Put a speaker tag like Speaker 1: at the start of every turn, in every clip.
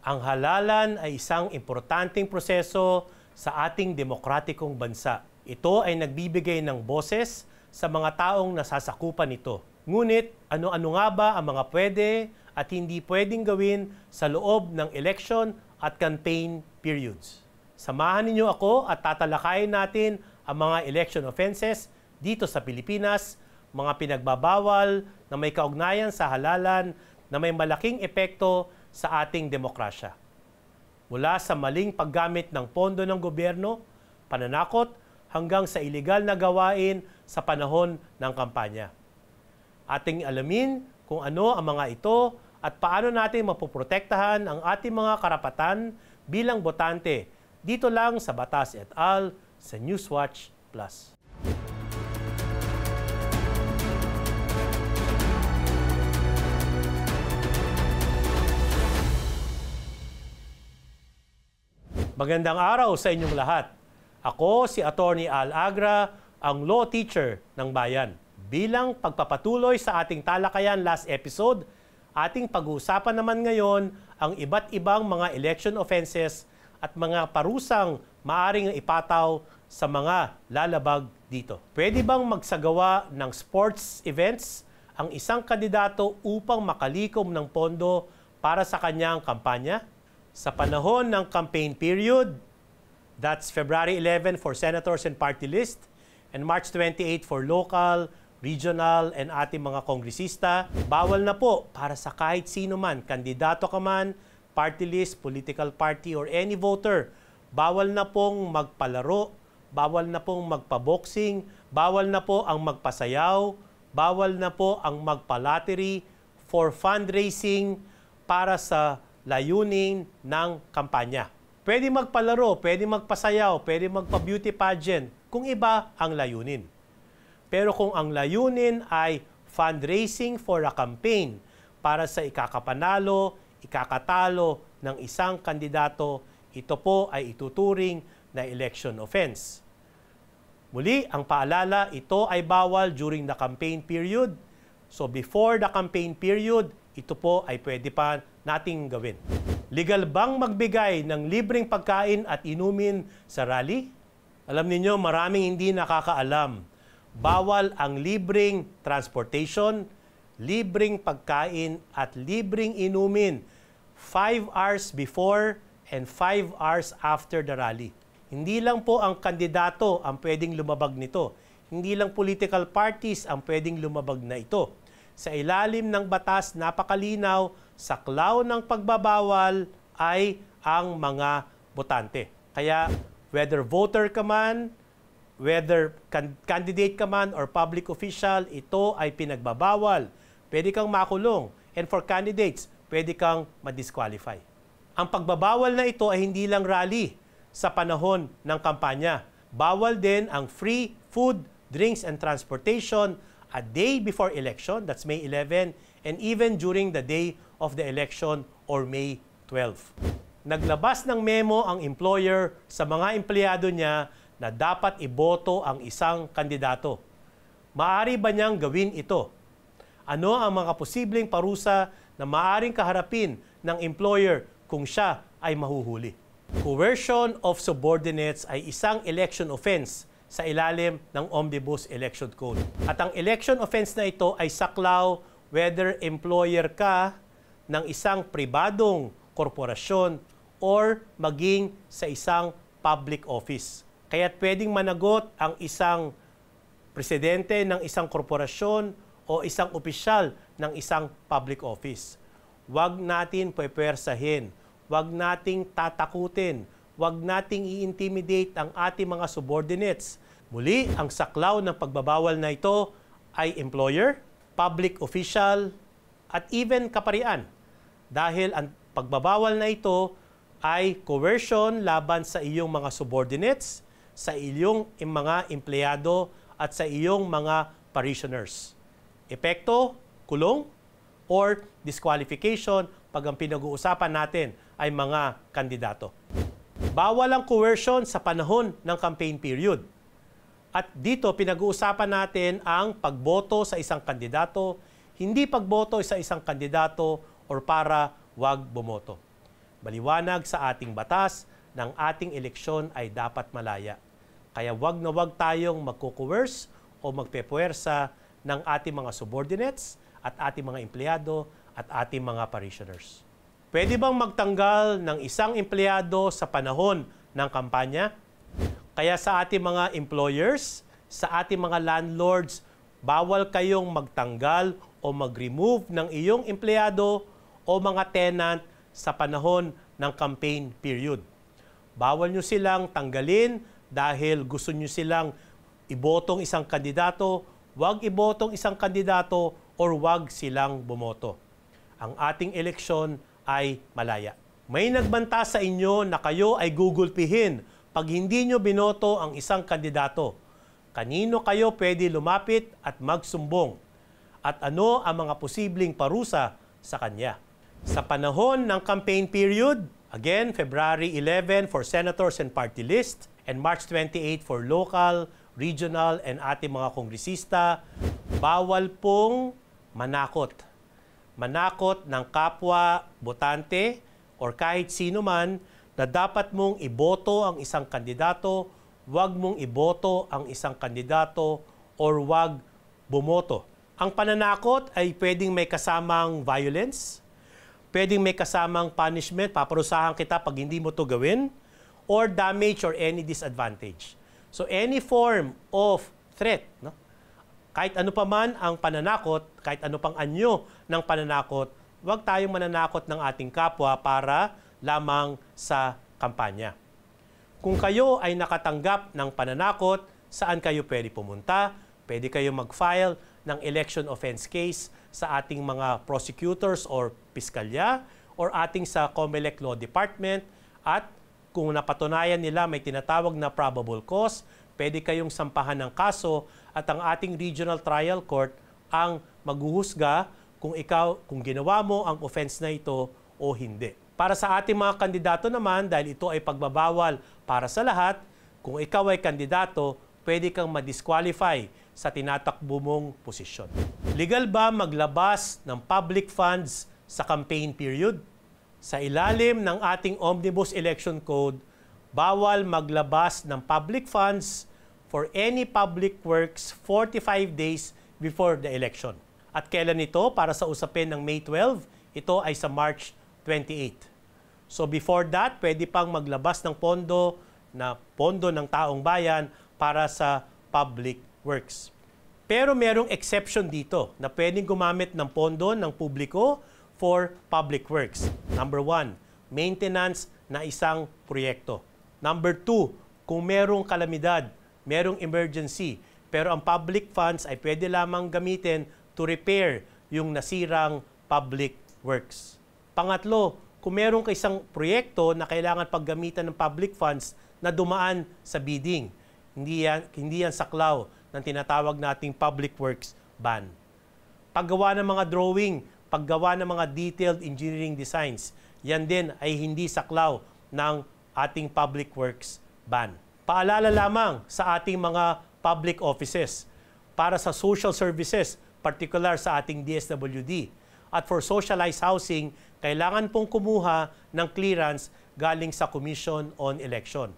Speaker 1: Ang halalan ay isang importanteng proseso sa ating demokratikong bansa. Ito ay nagbibigay ng boses sa mga taong nasasakupan nito. Ngunit ano-ano nga ba ang mga pwede at hindi pwedeng gawin sa loob ng election at campaign periods? Samahan ninyo ako at tatalakayin natin ang mga election offenses dito sa Pilipinas, mga pinagbabawal na may kaugnayan sa halalan na may malaking epekto sa ating demokrasya. Mula sa maling paggamit ng pondo ng gobyerno, pananakot, hanggang sa ilegal na gawain sa panahon ng kampanya. Ating alamin kung ano ang mga ito at paano natin mapoprotektahan ang ating mga karapatan bilang botante dito lang sa Batas et al. Sa Newswatch Plus. Magandang araw sa inyong lahat. Ako si Attorney Al Agra, ang law teacher ng bayan. Bilang pagpapatuloy sa ating talakayan last episode, ating pag-uusapan naman ngayon ang iba't ibang mga election offenses at mga parusang maaring ipataw sa mga lalabag dito. Pwede bang magsagawa ng sports events ang isang kandidato upang makalikom ng pondo para sa kanyang kampanya? Sa panahon ng campaign period, that's February 11 for senators and party list, and March 28 for local, regional, and ating mga kongresista, bawal na po para sa kahit sino man, kandidato ka man, party list, political party, or any voter, bawal na pong magpalaro, bawal na pong magpaboxing, bawal na po ang magpasayaw, bawal na po ang magpa-lottery for fundraising para sa layunin ng kampanya. Pwede magpalaro, pwede magpasayaw, pwede magpa-beauty pageant kung iba ang layunin. Pero kung ang layunin ay fundraising for a campaign para sa ikakapanalo, ikakatalo ng isang kandidato, ito po ay ituturing na election offense. Muli, ang paalala, ito ay bawal during the campaign period. So before the campaign period, ito po ay pwede pa nating gawin. Legal bang magbigay ng libreng pagkain at inumin sa rally? Alam niyo, maraming hindi nakakaalam. Bawal ang libreng transportation, libreng pagkain at libreng inumin 5 hours before and 5 hours after the rally. Hindi lang po ang kandidato ang pwedeng lumabag nito. Hindi lang political parties ang pwedeng lumabag na ito. Sa ilalim ng batas, napakalinaw, saklaw ng pagbabawal ay ang mga botante. Kaya whether voter ka man, whether candidate ka man or public official, ito ay pinagbabawal. Pwede kang makulong. And for candidates, pwede kang ma-disqualify. Ang pagbabawal na ito ay hindi lang rally sa panahon ng kampanya. Bawal din ang free food, drinks, and transportation a day before election, that's May 11, and even during the day of the election or May 12. Naglabas ng memo ang employer sa mga empleyado niya na dapat iboto ang isang kandidato. Maaari ba niyang gawin ito? Ano ang mga posibleng parusa na maaring kaharapin ng employer kung siya ay mahuhuli? Coercion of subordinates ay isang election offense sa ilalim ng Omnibus Election Code. At ang election offense na ito ay saklaw whether employer ka ng isang pribadong korporasyon or maging sa isang public office. Kaya't pwedeng managot ang isang presidente ng isang korporasyon o isang opisyal ng isang public office. Huwag natin pwepwersahin, huwag nating tatakutin, huwag nating i-intimidate ang ating mga subordinates. Muli, ang saklaw ng pagbabawal na ito ay employer, public official, at even kaparian. Dahil ang pagbabawal na ito ay coercion laban sa iyong mga subordinates, sa iyong mga empleyado, at sa iyong mga parishioners. Epekto, kulong, or disqualification pag ang pinag-uusapan natin ay mga kandidato. Bawal ang coercion sa panahon ng campaign period. At dito pinag-uusapan natin ang pagboto sa isang kandidato, hindi pagboto sa isang kandidato or para wag bumoto. Maliwanag sa ating batas ng ating eleksyon ay dapat malaya. Kaya wag na wag tayong magko-coerce o magpepuwersa ng ating mga subordinates at ating mga empleyado at ating mga parishioners. Pwede bang magtanggal ng isang empleyado sa panahon ng kampanya? Kaya sa ating mga employers, sa ating mga landlords, bawal kayong magtanggal o mag-remove ng iyong empleyado o mga tenant sa panahon ng campaign period. Bawal nyo silang tanggalin dahil gusto nyo silang ibotong isang kandidato, wag ibotong isang kandidato, or wag silang bumoto. Ang ating eleksyon ay malaya. May nagbanta sa inyo na kayo ay gugulpihin pag hindi nyo binoto ang isang kandidato. Kanino kayo pwede lumapit at magsumbong? At ano ang mga posibleng parusa sa kanya? Sa panahon ng campaign period, again, February 11 for senators and party list, and March 28 for local, regional, and ating mga kongresista, bawal pong manakot. Manakot ng kapwa botante or kahit sino man na dapat mong iboto ang isang kandidato, wag mong iboto ang isang kandidato, or wag bumoto. Ang pananakot ay pwedeng may kasamang violence, pwedeng may kasamang punishment, paparusahan kita pag hindi mo to gawin, or damage or any disadvantage. So any form of threat, no? Kahit ano pa man ang pananakot, kahit ano pang anyo ng pananakot, huwag tayong mananakot ng ating kapwa para lamang sa kampanya. Kung kayo ay nakatanggap ng pananakot, saan kayo pwede pumunta? Pwede kayo mag-file ng election offense case sa ating mga prosecutors or piskalya or ating sa COMELEC Law Department, at kung napatunayan nila may tinatawag na probable cause, pwede kayong sampahan ng kaso at ang ating regional trial court ang maghuhusga kung ginawa mo ang offense na ito o hindi. Para sa ating mga kandidato naman, dahil ito ay pagbabawal para sa lahat, kung ikaw ay kandidato, pwede kang ma-disqualify sa tinatakbo mong posisyon. Legal ba maglabas ng public funds sa campaign period? Sa ilalim ng ating Omnibus Election Code, bawal maglabas ng public funds for any public works 45 days before the election. At kailan ito? Para sa usapin ng May 12, ito ay sa March 28. So before that, pwede pang maglabas ng pondo ng taong bayan para sa public works. Pero merong exception dito na pwedeng gumamit ng pondo ng publiko for public works. Number 1, maintenance na isang proyekto. Number 2, kung merong kalamidad, merong emergency, pero ang public funds ay pwede lamang gamitin to repair yung nasirang public works. Pangatlo, kung meron isang proyekto na kailangan paggamitan ng public funds na dumaan sa bidding, hindi yan saklaw ng tinatawag nating public works ban. Paggawa ng mga drawing, paggawa ng mga detailed engineering designs, yan din ay hindi saklaw ng ating public works ban. Paalala lamang sa ating mga public offices para sa social services, particular sa ating DSWD. At for socialized housing, kailangan pong kumuha ng clearance galing sa Commission on Election.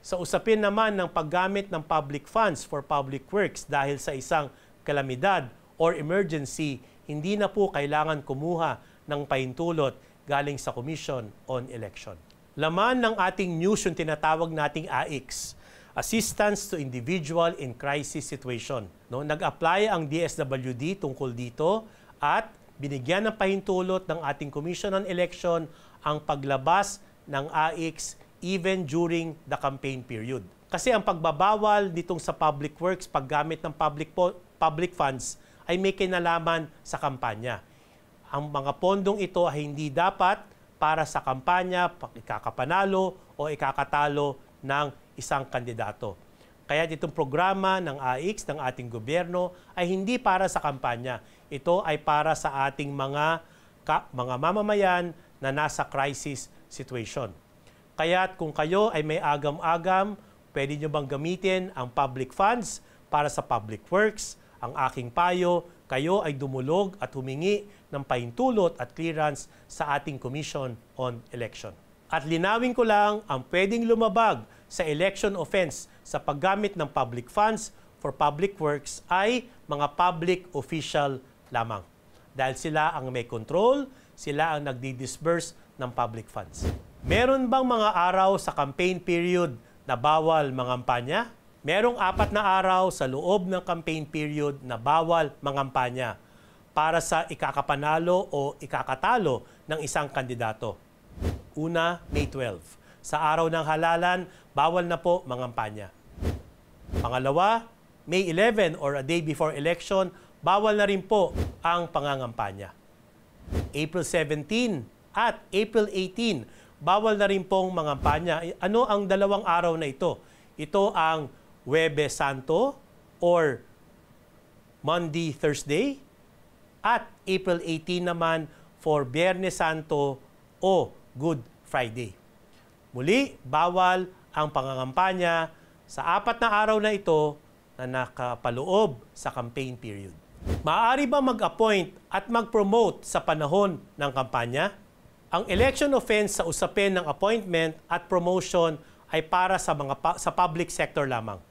Speaker 1: Sa usapin naman ng paggamit ng public funds for public works dahil sa isang kalamidad or emergency, hindi na po kailangan kumuha ng pahintulot galing sa Commission on Election. Laman ng ating news yung tinatawag nating AIX, Assistance to Individual in Crisis Situation. No, nag-apply ang DSWD tungkol dito at binigyan ng pahintulot ng ating Commission on Election ang paglabas ng AIX even during the campaign period. Kasi ang pagbabawal nitong sa public works, paggamit ng public funds, ay may kinalaman sa kampanya. Ang mga pondong ito ay hindi dapat para sa kampanya, ikakapanalo o ikakatalo ng isang kandidato. Kaya itong programa ng AIX ng ating gobyerno ay hindi para sa kampanya. Ito ay para sa ating mga mamamayan na nasa crisis situation. Kaya kung kayo ay may agam-agam, pwede nyo bang gamitin ang public funds para sa public works Ang aking payo, kayo ay dumulog at humingi ng pahintulot at clearance sa ating Commission on Election. At linawin ko lang, ang pwedeng lumabag sa election offense sa paggamit ng public funds for public works ay mga public official lamang. Dahil sila ang may control, sila ang nagdi-disburse ng public funds. Meron bang mga araw sa campaign period na bawal mangampanya? Merong 4 na araw sa loob ng campaign period na bawal mangampanya para sa ikakapanalo o ikakatalo ng isang kandidato. Una, May 12. Sa araw ng halalan, bawal na po mangampanya. Pangalawa, May 11 or a day before election, bawal na rin po ang pangangampanya. April 17 at April 18, bawal na rin pong mangampanya. Ano ang 2 araw na ito? Ito ang Huwebes Santo or Monday, Thursday, at April 18 naman for Biyernes Santo o Good Friday. Muli, bawal ang pangangampanya sa 4 na araw na ito na nakapaloob sa campaign period. Maaari ba mag-appoint at mag-promote sa panahon ng kampanya? Ang election offense sa usapin ng appointment at promotion ay para sa public sector lamang.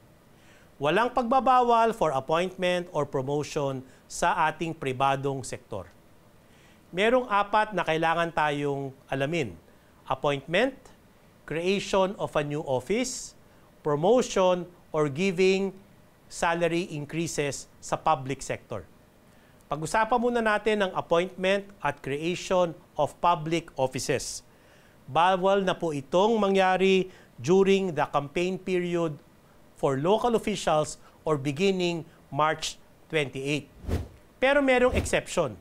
Speaker 1: Walang pagbabawal for appointment or promotion sa ating pribadong sektor. Merong 4 na kailangan tayong alamin: appointment, creation of a new office, promotion, or giving salary increases sa public sector. Pag-usapan muna natin ang appointment at creation of public offices. Bawal na po itong mangyari during the campaign period for local officials or beginning March 28. Pero merong exception.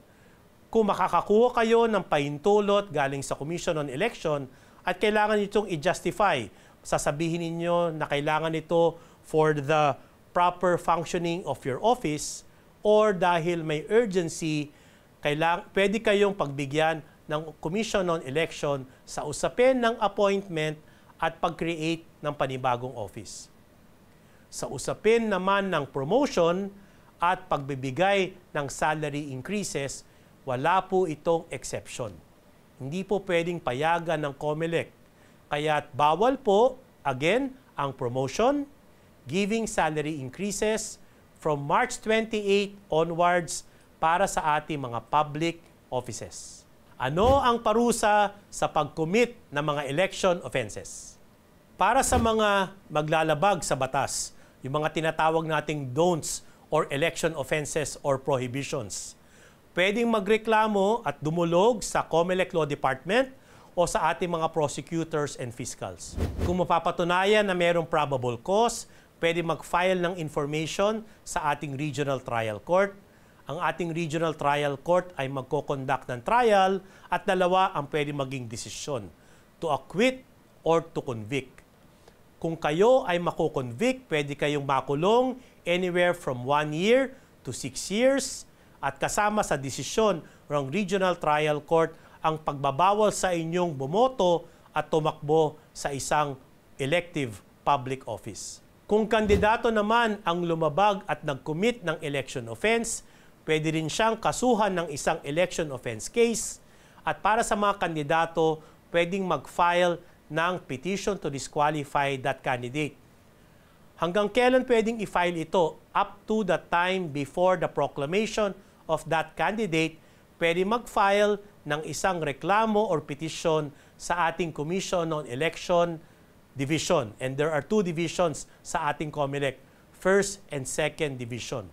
Speaker 1: Kung makakakuha kayo ng pahintulot galing sa Commission on Election at kailangan itong i-justify, sasabihin ninyo na kailangan ito for the proper functioning of your office or dahil may urgency, pwede kayong pagbigyan ng Commission on Election sa usapin ng appointment at pag-create ng panibagong office. Sa usapin naman ng promotion at pagbibigay ng salary increases, wala po itong exception. Hindi po pwedeng payagan ng COMELEC. Kaya't bawal po, again, ang promotion, giving salary increases from March 28 onwards para sa ating mga public offices. Ano ang parusa sa pag-commit ng mga election offenses? Para sa mga maglalabag sa batas, yung mga tinatawag nating don'ts or election offenses or prohibitions, pwedeng magreklamo at dumulog sa COMELEC Law Department o sa ating mga prosecutors and fiscals. Kung mapapatunayan na mayroong probable cause, pwede mag-file ng information sa ating regional trial court. Ang ating regional trial court ay magko-conduct ng trial at 2 ang pwede maging desisyon, to acquit or to convict. Kung kayo ay mako-convict, pwede kayong makulong anywhere from 1 year to 6 years at kasama sa desisyon ng regional trial court ang pagbabawal sa inyong bumoto at tumakbo sa isang elective public office. Kung kandidato naman ang lumabag at nag-commit ng election offense, pwede rin siyang kasuhan ng isang election offense case at para sa mga kandidato, pwedeng mag-file ng petition to disqualify that candidate. Hanggang kailan pwedeng i-file ito? Up to the time before the proclamation of that candidate, pwede mag-file ng isang reklamo or petition sa ating Commission on Election Division. And there are 2 divisions sa ating COMELEC, 1st and 2nd Division.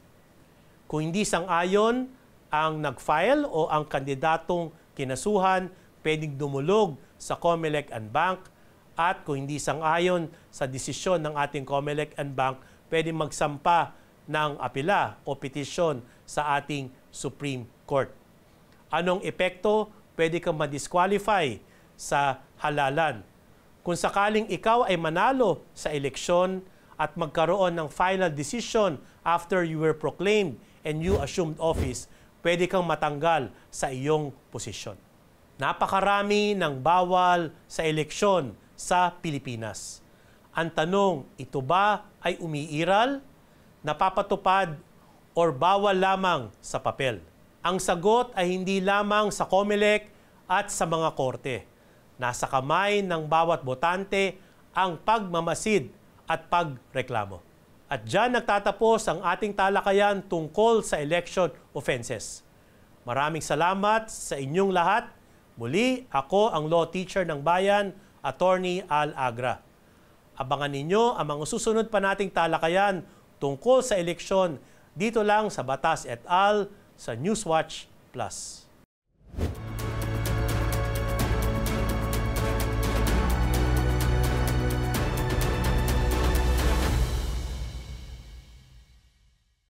Speaker 1: Kung hindi sang-ayon ang nag-file o ang kandidatong kinasuhan, pwedeng dumulog sa COMELEC and Bank at kung hindi sang-ayon sa desisyon ng ating COMELEC and Bank, pwedeng magsampa ng apela o petisyon sa ating Supreme Court. Anong epekto? Pwede kang ma-disqualify sa halalan. Kung sakaling ikaw ay manalo sa eleksyon at magkaroon ng final decision after you were proclaimed and you assumed office, pwede kang matanggal sa iyong posisyon. Napakarami ng bawal sa eleksyon sa Pilipinas. Ang tanong, ito ba ay umiiral, napapatupad, or bawal lamang sa papel? Ang sagot ay hindi lamang sa COMELEC at sa mga korte. Nasa kamay ng bawat botante ang pagmamasid at pagreklamo. At dyan nagtatapos ang ating talakayan tungkol sa election offenses. Maraming salamat sa inyong lahat. Muli, ako ang law teacher ng bayan, Attorney Al Agra. Abangan ninyo ang mga susunod pa nating talakayan tungkol sa eleksyon dito lang sa Batas et al. Sa Newswatch Plus.